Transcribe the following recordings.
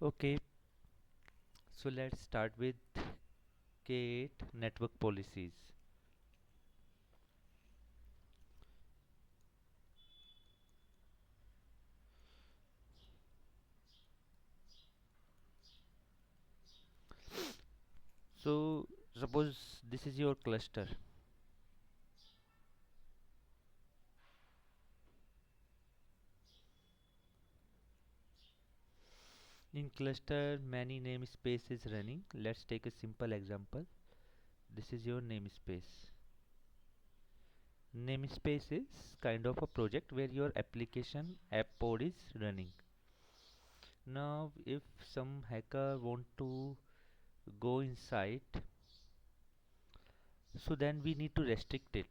Okay, so let's start with K8 network policies. So suppose this is your cluster. In cluster, many namespaces running. Let's take a simple example. This is your namespace. Namespace is kind of a project where your application app pod is running. Now, if some hacker want to go inside, so then we need to restrict it.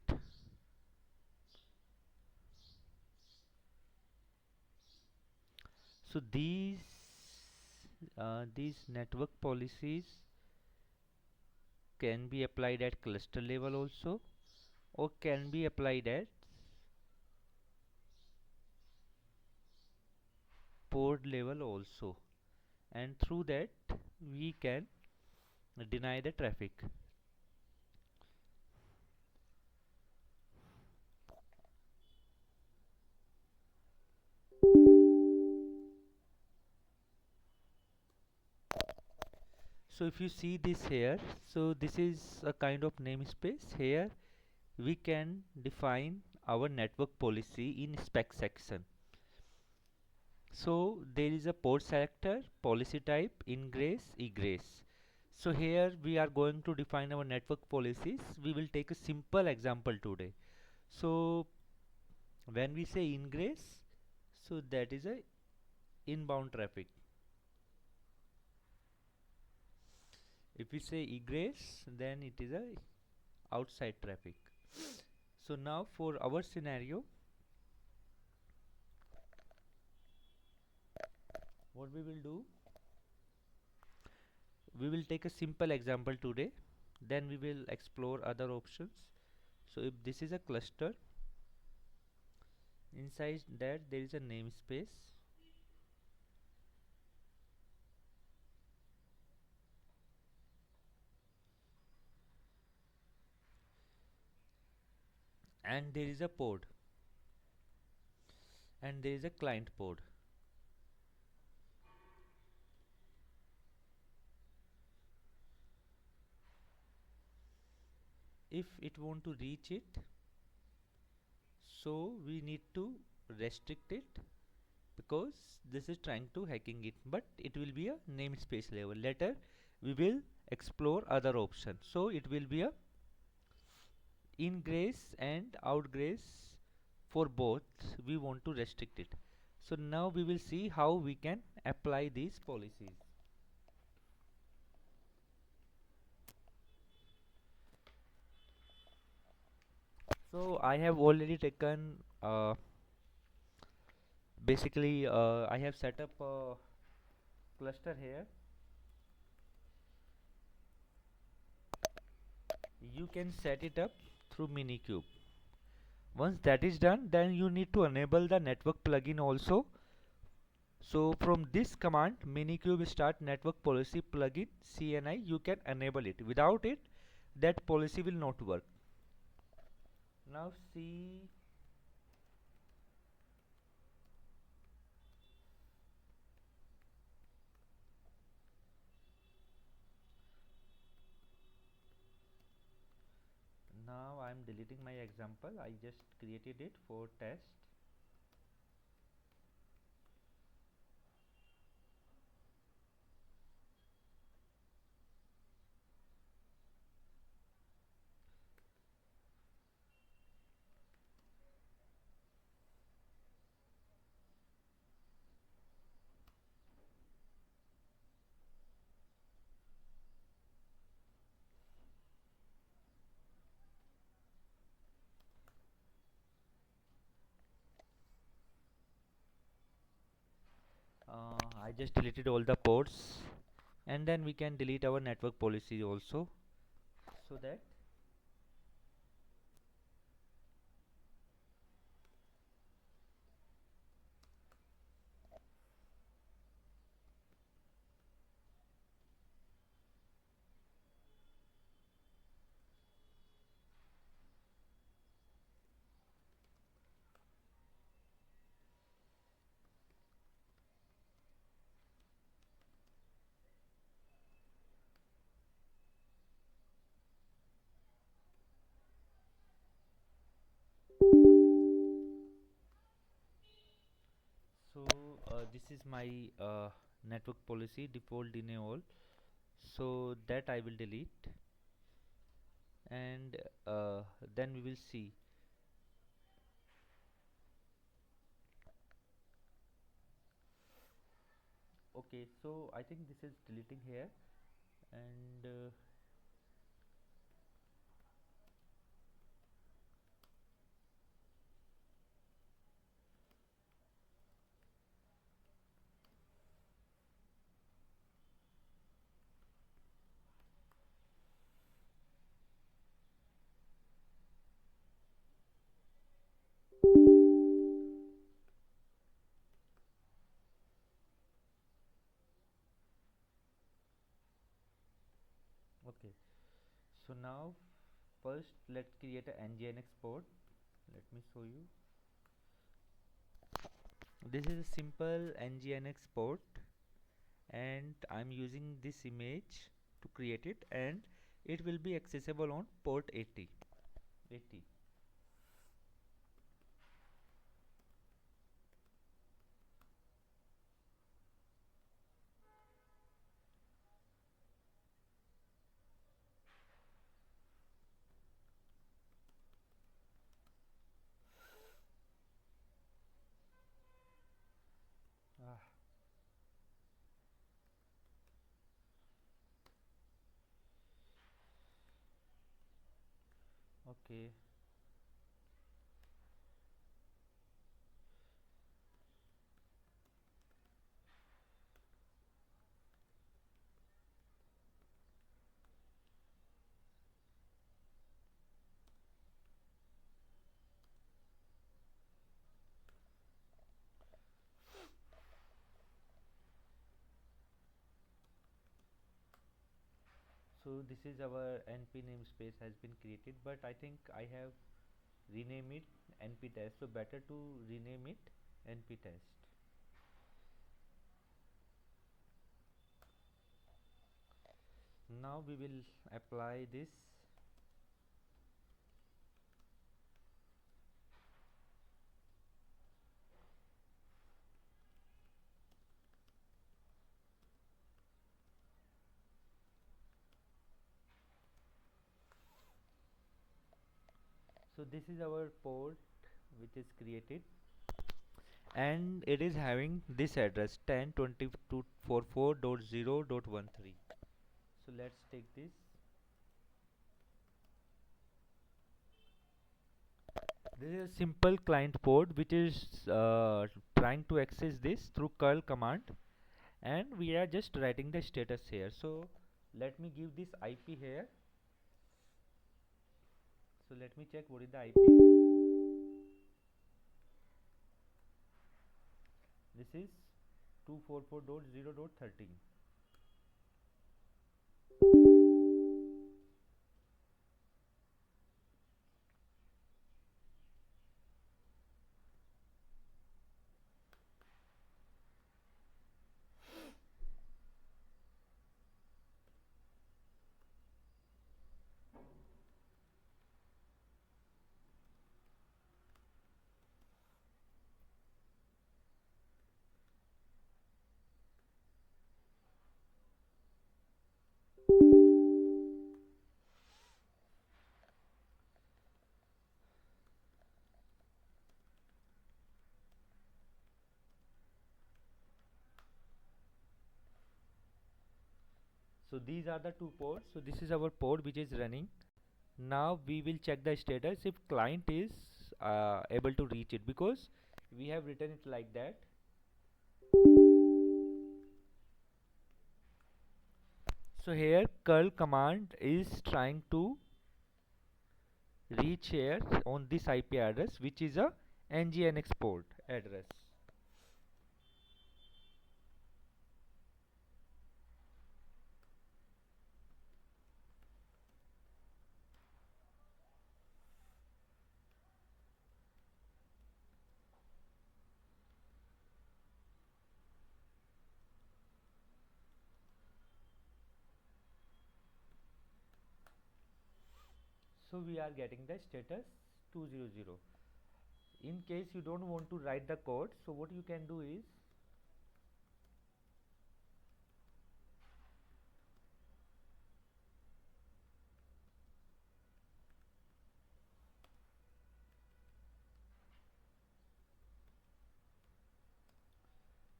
So these network policies can be applied at cluster level also, or can be applied at pod level also, and through that we can deny the traffic. So if you see this here, so this is a kind of namespace. Here we can define our network policy in spec section. So there is a port selector, policy type, ingress, egress. So here we are going to define our network policies. We will take a simple example today. So when we say ingress, so that is a inbound traffic. If we say egress, then it is a outside traffic. So now for our scenario, what we will do, we will take a simple example today, then we will explore other options. So if this is a cluster, inside that there is a namespace, and there is a pod, and there is a client pod. If it want to reach it, so we need to restrict it, because this is trying to hacking it, but it will be a namespace level. Later we will explore other options. So it will be a ingress and outgress. For both we want to restrict it. So now we will see how we can apply these policies. So I have already taken basically I have set up a cluster here. You can set it up through minikube. Once that is done, then you need to enable the network plugin also. So from this command minikube start network policy plugin CNI, you can enable it. Without it, that policy will not work. Now see, now I am deleting my example. I just created it for test. I just deleted all the ports, and then we can delete our network policy also, so that this is my network policy default deny all, so that I will delete, and then we will see. Okay, so I think this is deleting here, and okay. So now first let's create a nginx port. Let me show you. This is a simple nginx port, and I'm using this image to create it, and it will be accessible on port 80. Ah, okay. So this is our np namespace has been created, but I think I have rename it np test, so better to rename it np test. Now we will apply this. So this is our port which is created, and it is having this address 10.22.44.0.13. So let's take this. This is a simple client port which is trying to access this through curl command, and we are just writing the status here. So let me give this IP here. So let me check what is the IP. This is 244.0.13. So these are the two ports. So this is our port which is running. Now we will check the status if client is able to reach it, because we have written it like that. So here curl command is trying to reach here on this IP address, which is a nginx port address. So we are getting the status 200. In case you don't want to write the code, so what you can do is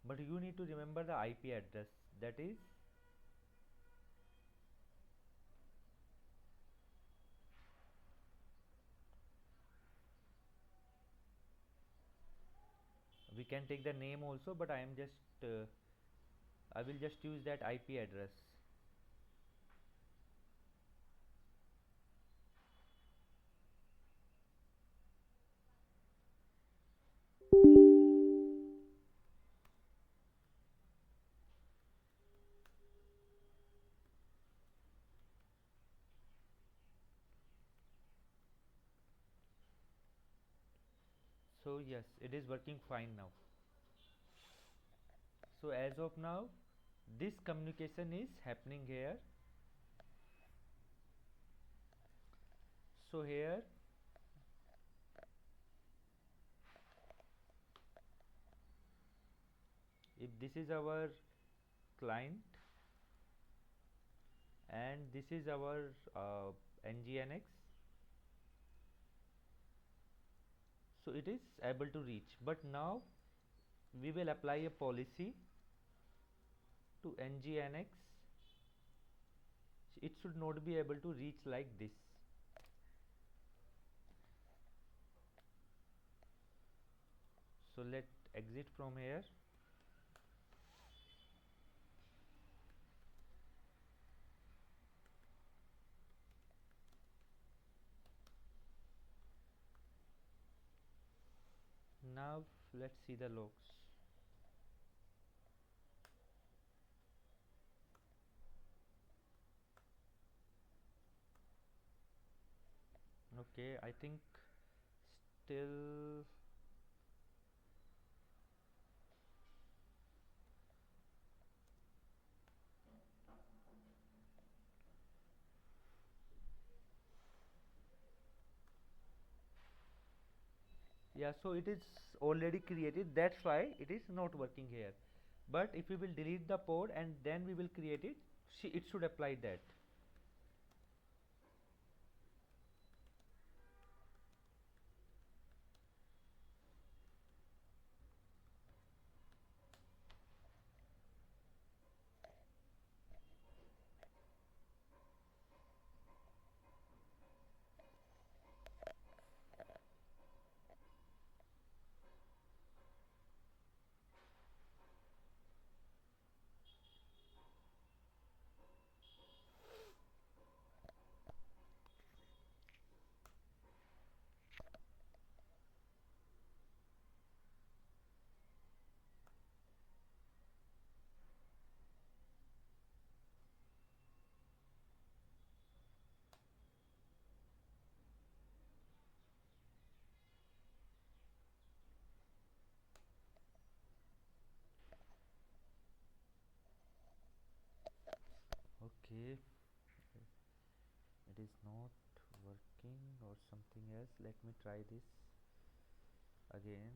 but you need to remember the IP address, that is, we can take the name also, but I will just use that IP address. So yes, it is working fine now. So as of now, this communication is happening here. So here, if this is our client and this is our ngnx, so it is able to reach. But now we will apply a policy to ngnx. It should not be able to reach like this. So let exit from here. Now let's see the logs. Okay, I think still, yeah, so it is already created, that's why it is not working here. But if we will delete the pod and then we will create it, it should apply that. Okay, it is not working or something else. Let me try this again.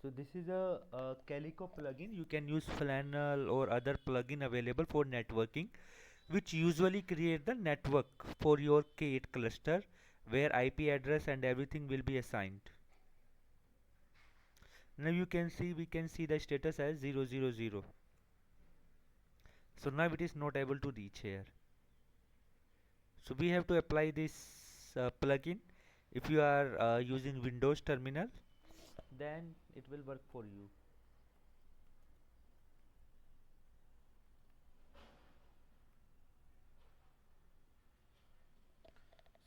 So this is a Calico plugin. You can use Flannel or other plugin available for networking, which usually create the network for your K8 cluster, where IP address and everything will be assigned. Now you can see, we can see the status as 000. So now it is not able to reach here. So we have to apply this plugin, If you are using Windows terminal, then it will work for you.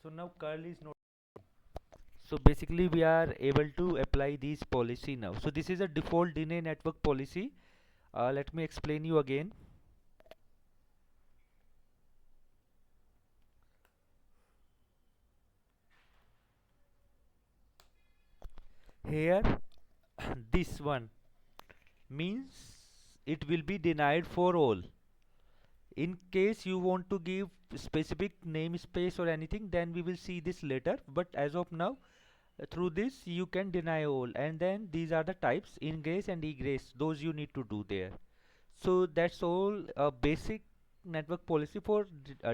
So now curl is not. So basically we are able to apply these policy now. So this is a default deny network policy. Let me explain you again. Here this one means it will be denied for all. In case you want to give specific namespace or anything, then we will see this later, but as of now, through this you can deny all, and then these are the types: ingress and egress, those you need to do there. So that's all a basic network policy for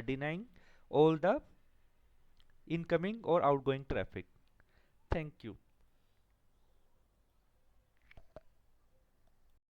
denying all the incoming or outgoing traffic. Thank you.